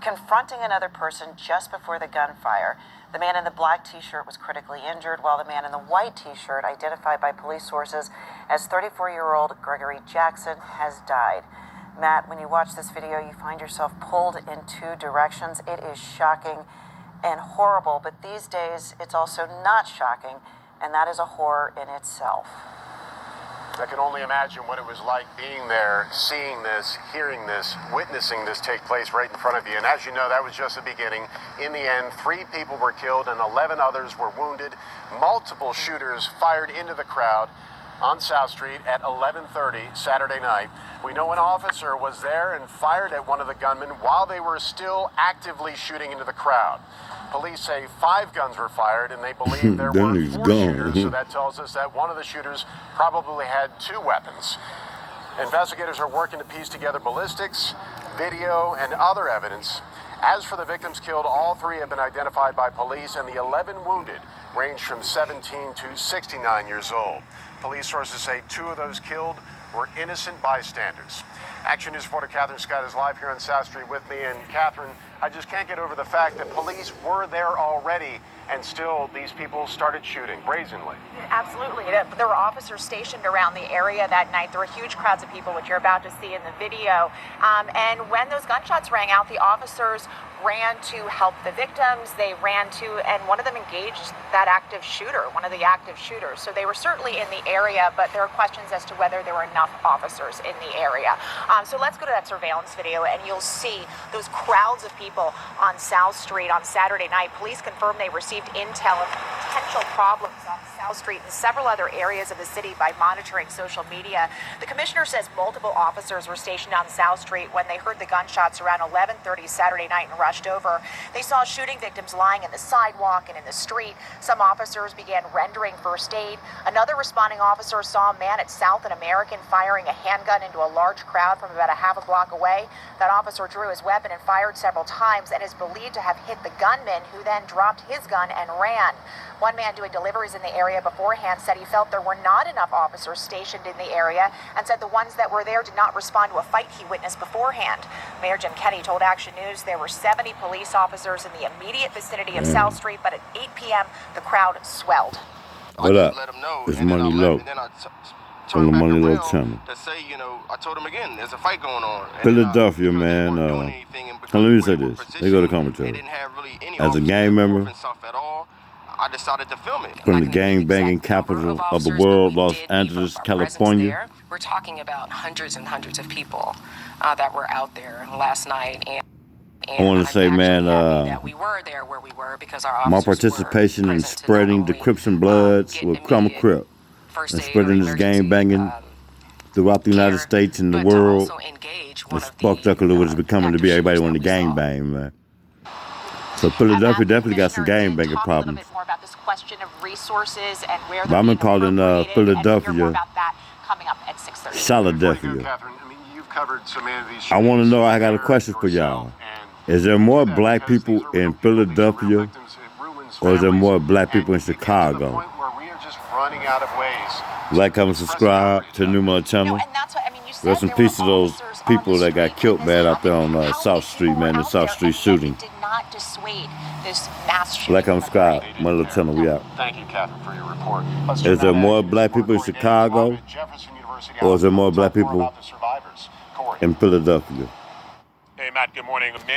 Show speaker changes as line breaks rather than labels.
confronting another person just before the gunfire. The man in the black t-shirt was critically injured, while the man in the white t-shirt, identified by police sources as 34-year-old Gregory Jackson, has died. Matt, when you watch this video, you find yourself pulled in two directions. It is shocking and horrible, but these days it's also not shocking, and that is a horror in itself.
I can only imagine what it was like being there, seeing this, hearing this, witnessing this take place right in front of you. And as you know, that was just the beginning. In the end, 3 people were killed and 11 others were wounded. Multiple shooters fired into the crowd on South Street at 11:30 Saturday night. We know an officer was there and fired at one of the gunmen while they were still actively shooting into the crowd. Police say 5 guns were fired, and they believe there were 4 shooters, so that tells us that one of the shooters probably had 2 weapons. Investigators are working to piece together ballistics, video, and other evidence. As for the victims killed, all 3 have been identified by police, and the 11 wounded range from 17 to 69 years old. Police sources say 2 of those killed were innocent bystanders. Action News reporter Catherine Scott is live here on South Street with me. And Catherine, I just can't get over the fact that police were there already, and still these people started shooting brazenly.
Absolutely. There were officers stationed around the area that night. There were huge crowds of people, which you're about to see in the video. And when those gunshots rang out, the officers ran to help the victims. They ran to, and one of them engaged that active shooter, one of the active shooters. So they were certainly in the area, but there are questions as to whether there were enough officers in the area. So let's go to that surveillance video, and you'll see those crowds of people on South Street on Saturday night. Police confirmed they received intel of potential problems on South Street and several other areas of the city by monitoring social media. The commissioner says multiple officers were stationed on South Street when they heard the gunshots around 11:30 Saturday night and rushed over. They saw shooting victims lying in the sidewalk and in the street. Some officers began rendering first aid. Another responding officer saw a man at South and American firing a handgun into a large crowd from about a half a block away. That officer drew his weapon and fired several times and is believed to have hit the gunman, who then dropped his gun and ran. One man doing deliveries in the area beforehand said he felt there were not enough officers stationed in the area, and said the ones that were there did not respond to a fight he witnessed beforehand. Mayor Jim Kenney told Action News there were 70 police officers in the immediate vicinity of South Street, but at 8 p.m. the crowd swelled.
What up? It's Money Low from the Money Low channel.
I told him again, there's a fight going on.
Philadelphia, man. Let me say this. They go to commentary. As a gang member,
I decided to film it.
from the gang-banging capital of the world, Los Angeles, California.
We're talking about hundreds and hundreds of people that were out there last night. And
I want to say, man,
that we were there where we were because our
my
officers
participation
were
in
present to
spreading
not
the
only,
Crips and Bloods
get
with I'm a
immediate
Crip,
first
and
aid or
spreading this
emergency,
gang-banging throughout the United
care,
States and the
but to
world.
also engage one
It's
of the,
fucked up because what it's becoming to be.
active
Everybody
shooters
want to
that we saw.
gang-bang, man. So Philadelphia definitely got some gang-banging
Talk
problems.
a little bit more about this question of resources and where
But I'm
they're
calling
appropriated, and
Philadelphia
hear more about that coming up at 6:30.
Before you
Philadelphia.
go, Catherine, I mean, you've covered so many of these
I want to
shootings
know, I got a
there
question for
yourself,
y'all.
and
Is there more
that
black
because
people
these are real
in
people, these are real
Philadelphia,
victims, it ruins
or is there
families,
more black people in
and we get to the
Chicago?
point where we are just running out of ways.
Like, comment, subscribe to the New Mud
No,
channel.
and that's what I mean. You said
Rest in
there were
peace to those
officers on
people
the
that got
street
killed
when this
bad out there on
happened. How
South
many
Street,
people
man,
were
the
out
South
there,
Street
and yet
shooting.
it did not dissuade this mass shooting.
Like, comment, subscribe. Money Low channel, we out.
Thank you, Catherine, for your report.
Is there more black people in Chicago, or is there more black people in Philadelphia?
Hey, Matt, good morning.